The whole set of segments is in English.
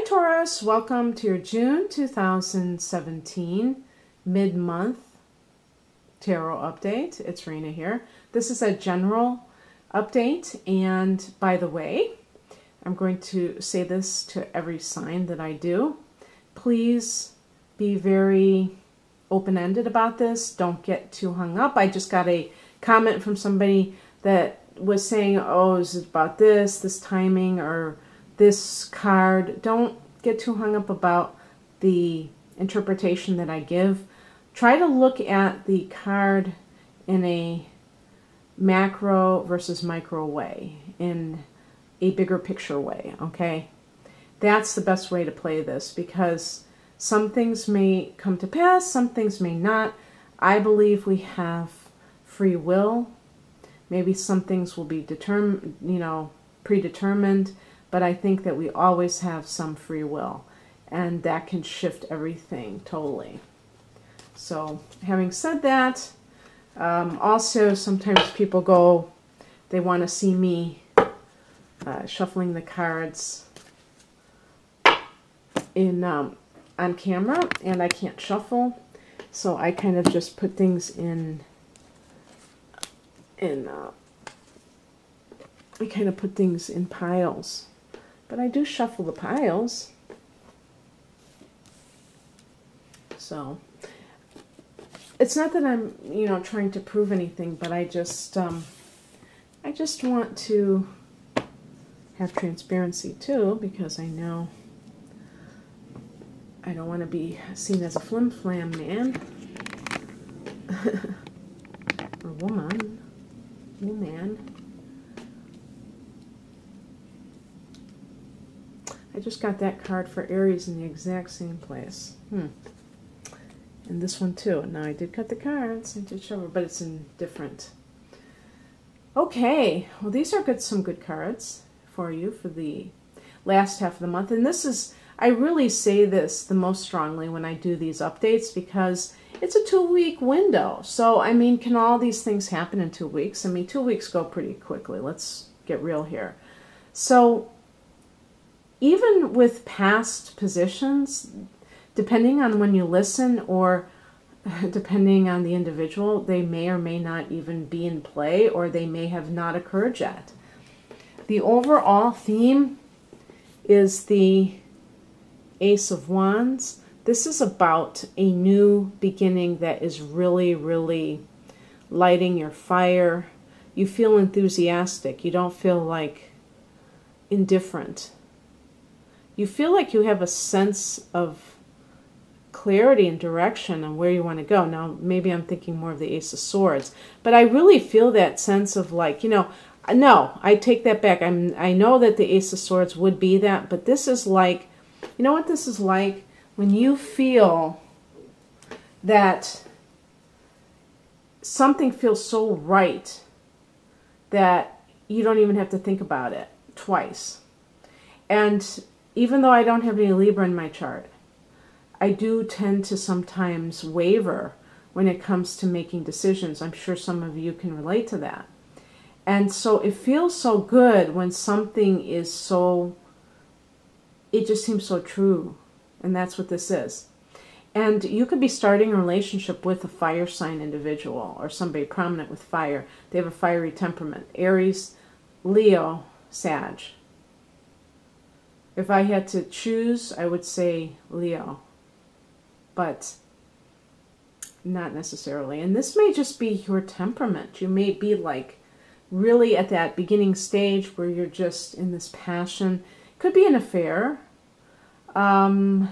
Taurus, welcome to your June 2017 mid-month tarot update. It's Rena here. This is a general update, and by the way, I'm going to say this to every sign that I do. Please be very open-ended about this. Don't get too hung up. I just got a comment from somebody that was saying, oh, is it about this timing, or this card? Don't get too hung up about the interpretation that I give. Try to look at the card in a macro versus micro way, in a bigger picture way, okay? That's the best way to play this, because some things may come to pass, some things may not. I believe we have free will. Maybe some things will be determined, predetermined, but I think that we always have some free will, and that can shift everything totally. So having said that, also sometimes people go, they want to see me shuffling the cards in on camera, and I can't shuffle, so I kind of just put things I kind of put things in piles, but I do shuffle the piles. So it's not that I'm, trying to prove anything, but I just want to have transparency too, because I know I don't want to be seen as a flim-flam man or woman. I just got that card for Aries in the exact same place. And this one too. Now I did cut the cards, I did show, but it's in different. Okay, well these are some good cards for you for the last half of the month. And this is, I really say this the most strongly when I do these updates, because it's a 2-week window. So, I mean, can all these things happen in 2 weeks? I mean, 2 weeks go pretty quickly. Let's get real here. So, even with past positions, depending on when you listen or depending on the individual, they may or may not even be in play, or they may have not occurred yet. The overall theme is the Ace of Wands. This is about a new beginning that is really, really lighting your fire. You feel enthusiastic. You don't feel like indifferent. You feel like you have a sense of clarity and direction on where you want to go. Now, maybe I'm thinking more of the Ace of Swords, but I really feel that sense of like, no, I take that back. I know that the Ace of Swords would be that, but this is like, you know what this is like? When you feel that something feels so right that you don't even have to think about it twice. And even though I don't have any Libra in my chart, I do tend to sometimes waver when it comes to making decisions. I'm sure some of you can relate to that. And so it feels so good when something is so, it just seems so true. And that's what this is. And you could be starting a relationship with a fire sign individual, or somebody prominent with fire. They have a fiery temperament. Aries, Leo, Sag. If I had to choose, I would say Leo. But not necessarily. And this may just be your temperament. You may be like really at that beginning stage where you're just in this passion. Could be an affair. There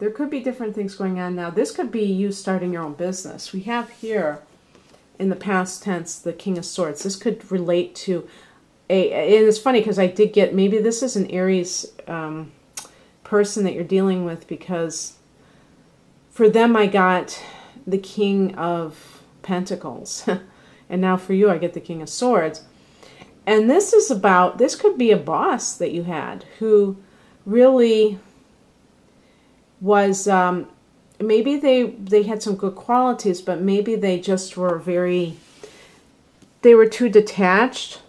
could be different things going on now. This could be you starting your own business. We have here in the past tense the King of Swords. This could relate to and it's funny because I did get, maybe this is an Aries person that you're dealing with, because for them I got the King of Pentacles. And now for you I get the King of Swords. And this is about, this could be a boss that you had who really was, maybe they had some good qualities, but maybe they just were they were too detached.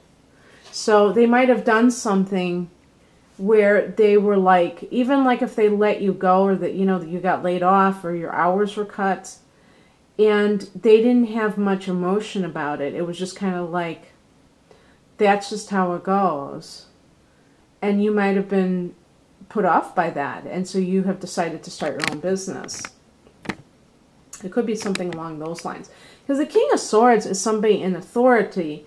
So they might have done something where they were like, even like if they let you go, or that, you know, that you got laid off or your hours were cut, and they didn't have much emotion about it. It was just kind of like, that's just how it goes. And you might have been put off by that, and so you have decided to start your own business. It could be something along those lines. Because the King of Swords is somebody in authority,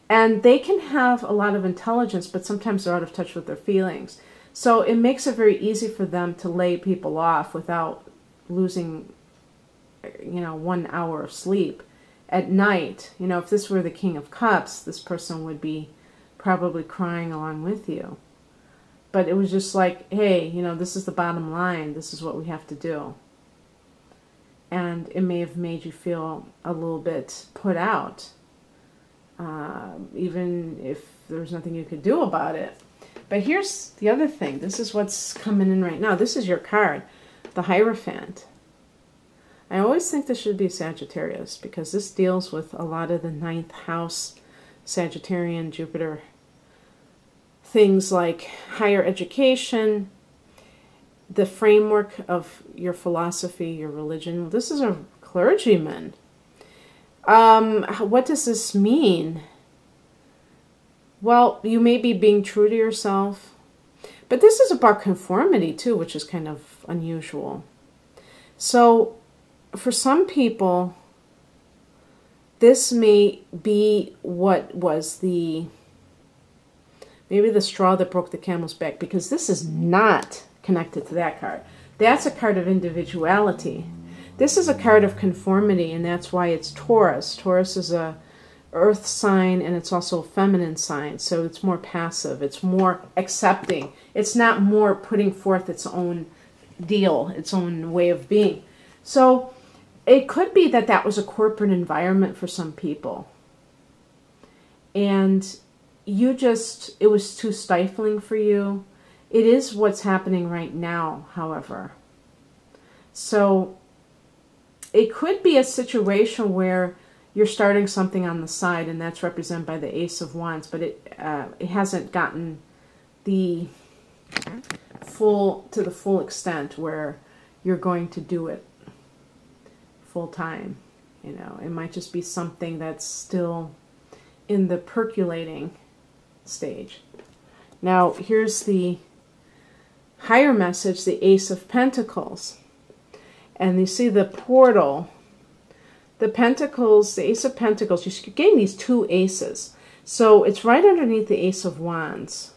and they can have a lot of intelligence, but sometimes they're out of touch with their feelings. So it makes it very easy for them to lay people off without losing, you know, 1 hour of sleep at night. You know, if this were the King of Cups, this person would be probably crying along with you. But it was just like, hey, you know, this is the bottom line. This is what we have to do. And it may have made you feel a little bit put out, even if there's nothing you could do about it. But here's the other thing. This is what's coming in right now. This is your card, the Hierophant. I always think this should be Sagittarius, because this deals with a lot of the 9th house, Sagittarian, Jupiter, things like higher education, the framework of your philosophy, your religion. This is a clergyman. What does this mean? Well, you may be being true to yourself, but this is about conformity too, which is kind of unusual. So for some people, this may be what was maybe the straw that broke the camel's back, because this is not connected to that card. That's a card of individuality. This is a card of conformity, and that's why it's Taurus. Taurus is a earth sign, and it's also a feminine sign, so it's more passive. It's more accepting. It's not more putting forth its own deal, its own way of being. So it could be that that was a corporate environment for some people, and you just, it was too stifling for you. It is what's happening right now, however. So it could be a situation where you're starting something on the side, and that's represented by the Ace of Wands, but it hasn't gotten the to the full extent where you're going to do it full time. You know, it might just be something that's still in the percolating stage. Now, here's the higher message, the Ace of Pentacles. And you see the portal, the Pentacles, the Ace of Pentacles. You're getting these two aces. So it's right underneath the Ace of Wands.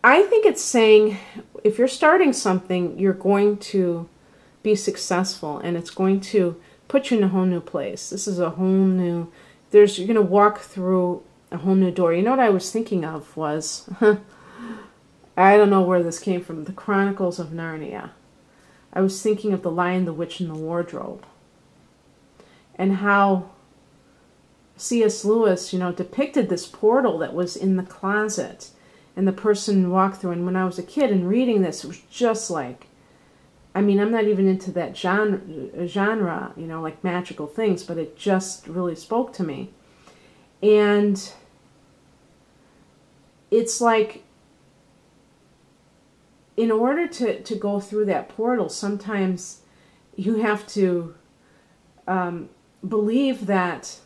I think it's saying if you're starting something, you're going to be successful, and it's going to put you in a whole new place. This is a whole new, you're going to walk through a whole new door. You know what I was thinking of was, I don't know where this came from, the Chronicles of Narnia. I was thinking of The Lion, the Witch, and the Wardrobe, and how C.S. Lewis, you know, depicted this portal that was in the closet, and the person walked through. And when I was a kid and reading this, it was just like, I mean, I'm not even into that genre, you know, like magical things, but it just really spoke to me. And it's like, in order to go through that portal, sometimes you have to believe that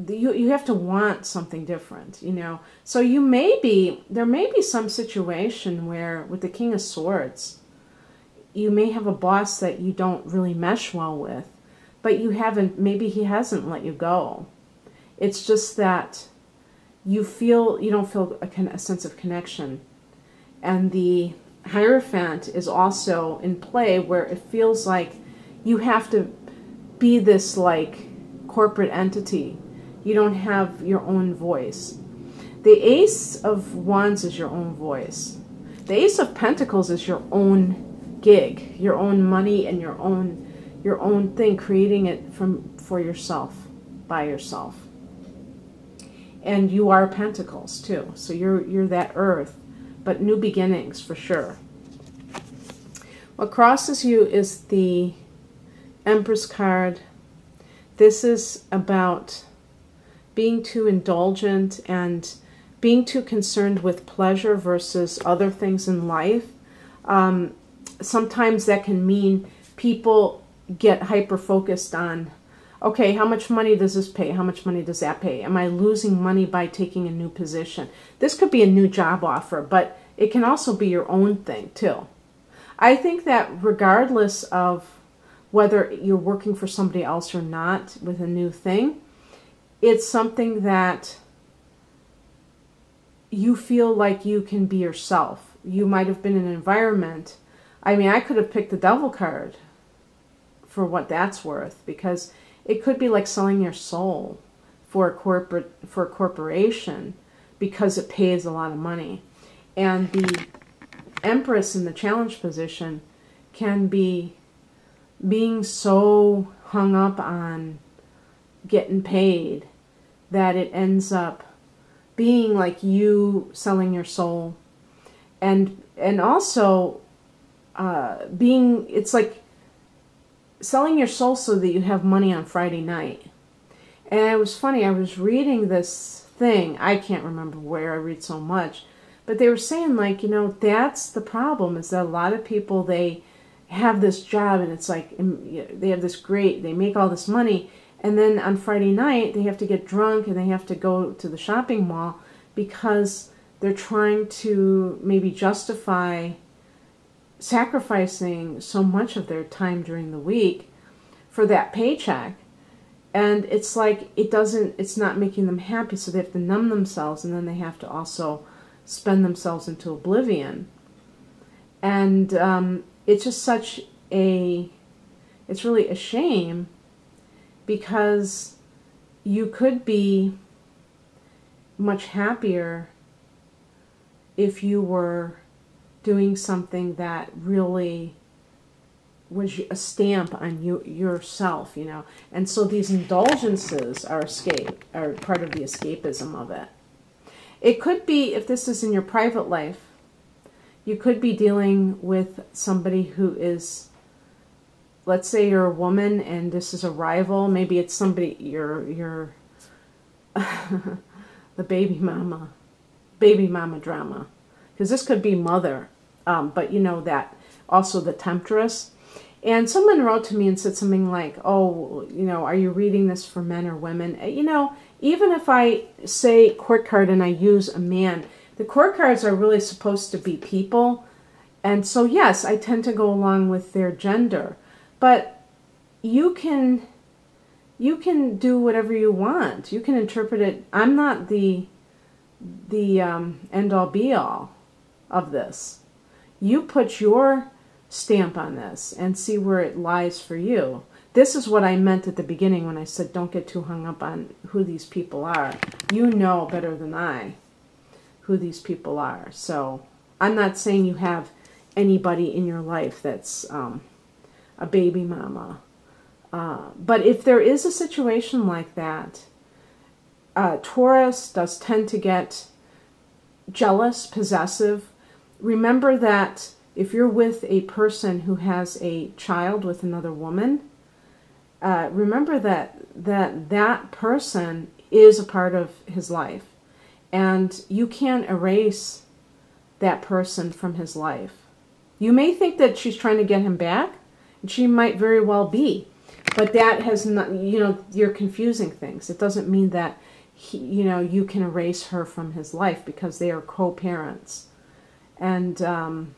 you have to want something different, you know. So there may be some situation where with the King of Swords, you may have a boss that you don't really mesh well with, but maybe he hasn't let you go. It's just that you don't feel a sense of connection. And the Hierophant is also in play, where it feels like you have to be this like corporate entity. You don't have your own voice. The Ace of Wands is your own voice. The Ace of Pentacles is your own gig, your own money, and your own thing, creating it for yourself, by yourself. And you are Pentacles too, so you're that earth, but new beginnings for sure. What crosses you is the Empress card. This is about being too indulgent and being too concerned with pleasure versus other things in life. Sometimes that can mean people get hyper-focused on, okay, how much money does this pay? How much money does that pay? Am I losing money by taking a new position? This could be a new job offer, but it can also be your own thing too. I think that regardless of whether you're working for somebody else or not with a new thing, it's something that you feel like you can be yourself. You might have been in an environment. I mean, I could have picked the devil card for what that's worth, because it could be like selling your soul for a corporation because it pays a lot of money. And the Empress in the challenge position can be being so hung up on getting paid that it ends up being like you selling your soul, and also it's like selling your soul so that you have money on Friday night. And it was funny, I was reading this thing, I can't remember where, I read so much, but they were saying, like, you know, that's the problem, is that a lot of people, they have this job and it's like, they have this great, they make all this money, and then on Friday night they have to get drunk and they have to go to the shopping mall because they're trying to maybe justify sacrificing so much of their time during the week for that paycheck. And it's like, it's not making them happy, so they have to numb themselves, and then they have to also spend themselves into oblivion. And it's just such a, it's really a shame, because you could be much happier if you were doing something that really was a stamp on yourself, you know. And so these indulgences are part of the escapism of it. It could be, if this is in your private life, you could be dealing with somebody who is, let's say you're a woman and this is a rival. Maybe it's somebody, you're the baby mama drama. Because this could be mother, but you know that, also the temptress. And someone wrote to me and said something like, oh, you know, are you reading this for men or women? You know, even if I say court card and I use a man, the court cards are really supposed to be people. And so, yes, I tend to go along with their gender. But you can do whatever you want. You can interpret it. I'm not the end-all be-all of this. You put your stamp on this and see where it lies for you. This is what I meant at the beginning when I said don't get too hung up on who these people are. You know better than I who these people are. So I'm not saying you have anybody in your life that's a baby mama. But if there is a situation like that, Taurus does tend to get jealous, possessive. Remember that if you're with a person who has a child with another woman, remember that person is a part of his life. And you can't erase that person from his life. You may think that she's trying to get him back, and she might very well be. But that has not, you know, you're confusing things. It doesn't mean that, you know, you can erase her from his life, because they are co-parents. And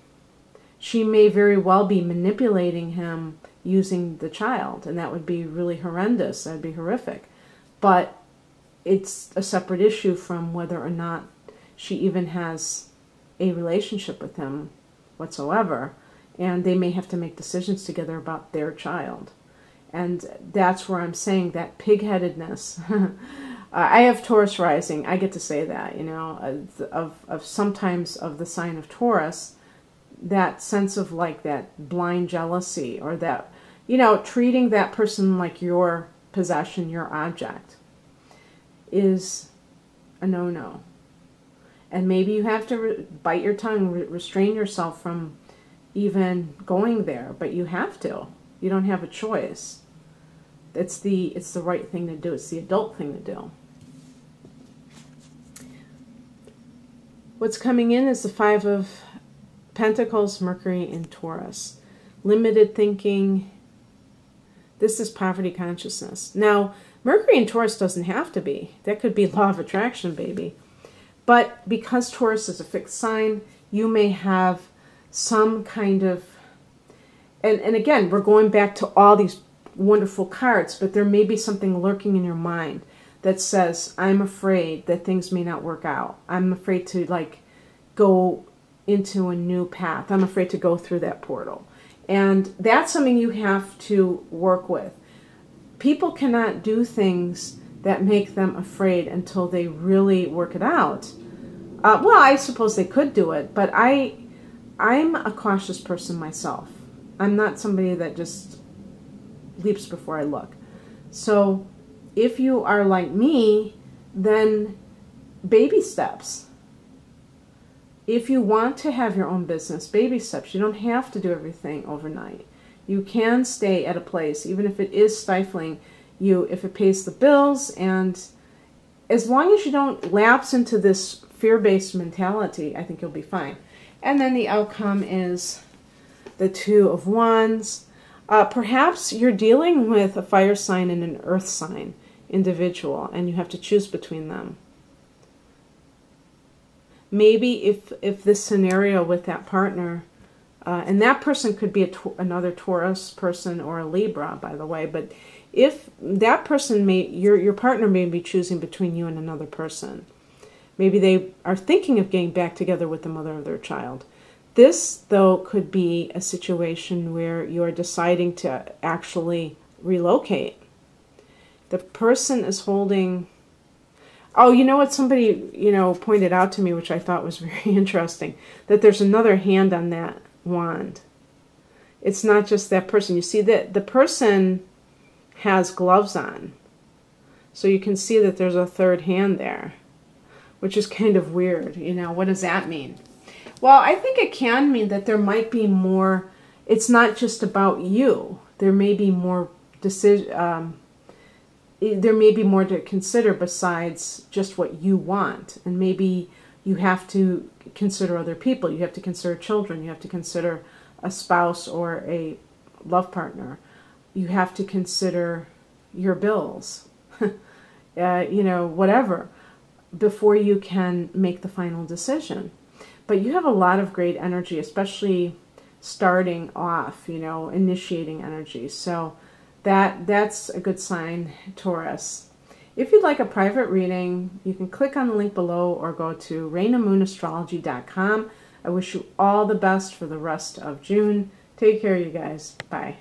she may very well be manipulating him using the child, and that would be really horrendous. That would be horrific. But it's a separate issue from whether or not she even has a relationship with him whatsoever, and they may have to make decisions together about their child. And that's where I'm saying that pig-headedness. I have Taurus rising. I get to say that, you know, of sometimes of the sign of Taurus, that sense of like that blind jealousy, or that, you know, treating that person like your possession, your object, is a no-no. And maybe you have to bite your tongue, restrain yourself from even going there, but you have to. You don't have a choice. It's the right thing to do. It's the adult thing to do. What's coming in is the Five of Pentacles, Mercury in Taurus. Limited thinking. This is poverty consciousness. Now, Mercury in Taurus doesn't have to be. That could be law of attraction, baby. But because Taurus is a fixed sign, you may have some kind of... And again, we're going back to all these wonderful cards, but there may be something lurking in your mind that says, I'm afraid that things may not work out. I'm afraid to like go into a new path. I'm afraid to go through that portal. And that's something you have to work with. People cannot do things that make them afraid until they really work it out. Well, I suppose they could do it, but I'm a cautious person myself. I'm not somebody that just leaps before I look. So if you are like me, then baby steps. If you want to have your own business, baby steps. You don't have to do everything overnight. You can stay at a place, even if it is stifling you, if it pays the bills, and as long as you don't lapse into this fear-based mentality, I think you'll be fine. And then the outcome is the Two of Wands. Perhaps you're dealing with a fire sign and an earth sign individual, and you have to choose between them. Maybe if this scenario with that partner, and that person could be another Taurus person or a Libra, by the way, but if that person your partner may be choosing between you and another person. Maybe they are thinking of getting back together with the mother of their child. This, though, could be a situation where you're deciding to actually relocate. The person is holding... Oh, you know what? Somebody, pointed out to me, which I thought was very interesting, that there's another hand on that wand. It's not just that person. You see that the person has gloves on. So you can see that there's a third hand there, which is kind of weird. What does that mean? Well, I think it can mean that there might be more. It's not just about you. There may be more there may be more to consider besides just what you want. And maybe you have to consider other people. You have to consider children. You have to consider a spouse or a love partner. You have to consider your bills, whatever, before you can make the final decision. But you have a lot of great energy, especially starting off, initiating energy. So that's a good sign, Taurus. If you'd like a private reading, you can click on the link below or go to rainaMoonAstrology.com. I wish you all the best for the rest of June. Take care, you guys. Bye.